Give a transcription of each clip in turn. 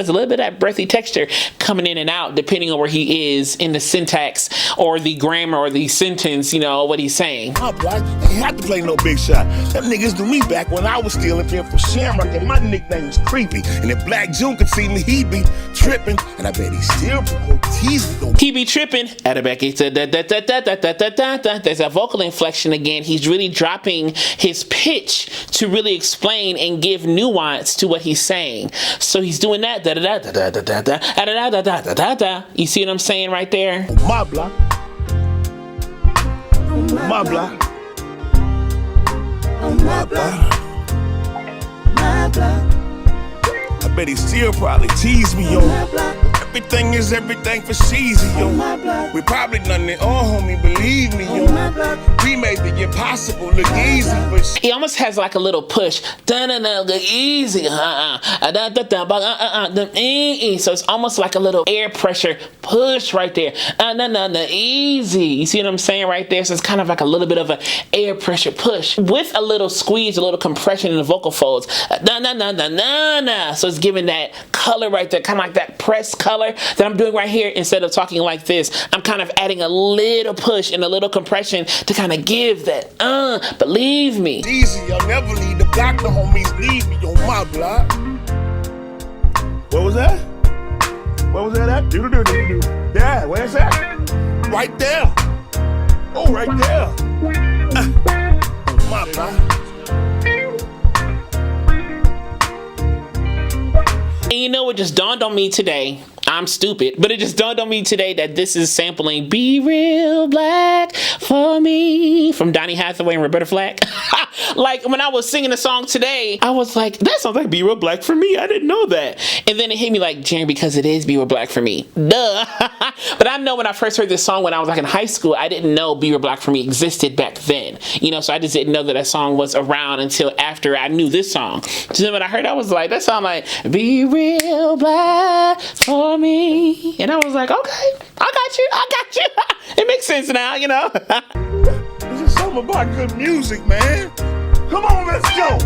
there's a little bit of that breathy texture coming in and out depending on where he is in the syntax or the grammar or the sentence, you know, what he's saying. My block ain't have to play no big shot. Them niggas knew me back when I was stealing film for Shamrock, and my nickname was Creepy. And if Black June could see me, he'd be tripping. And I bet he still tease me. He be tripping. At the back, there's a vocal inflection again. He's really dropping his pitch to really explain and give nuance to what he's saying. So he's doing that. You see what I'm saying right there? My block. My block. My block. My block. I bet he still probably tease me, yo. Everything is everything for Sheezy, yo. We probably done it all, homie, believe me, yo. We made the impossible look easy, but he almost has like a little push. Look easy. So it's almost like a little air pressure push right there. Easy. You see what I'm saying right there? So it's kind of like a little bit of an air pressure push with a little squeeze, a little compression in the vocal folds. So it's giving that color right there, kind of like that pressed color that I'm doing right here. Instead of talking like this, I'm kind of adding a little push and a little compression to kind of give that, believe me. Easy, I'll never leave the block, the homies leave me on my block. What was that? What was that at? Yeah, where's that? Right there. Oh, right there. On my block. And you know what just dawned on me today? I'm stupid, but it just dawned on me today that this is sampling Be Real Black for Me from Donny Hathaway and Roberta Flack. Like when I was singing the song today, I was like, that sounds like Be Real Black for Me. I didn't know that. And then it hit me like, Jaren, because it is Be Real Black for Me. Duh. But I know when I first heard this song when I was like in high school, I didn't know Be Real Black for Me existed back then. You know, so I just didn't know that that song was around until after I knew this song. So then when I heard it, I was like, that sound like Be Real Black for Me. And I was like, okay, I got you. It makes sense now, you know. This is something about good music, man. Come on, let's go.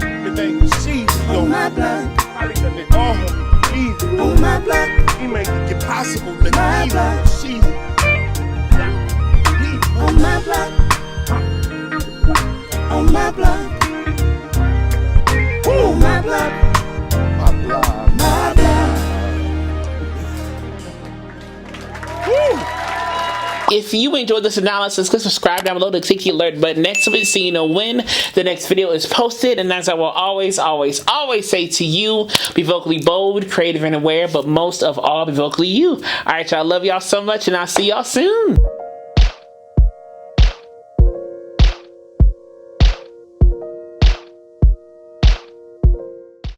Everything is cheesy, yo. On my block. I done it all, easy. On my block. We make it impossible, look My easy. block. Cheesy. On my block. On my block. On my block. My block. My block. Woo! If you enjoyed this analysis, click subscribe down below to click the alert button next to it so you know when the next video is posted. And as I will always say to you, be vocally bold, creative, and aware, but most of all, be vocally you. All right, y'all, love y'all so much, and I'll see y'all soon.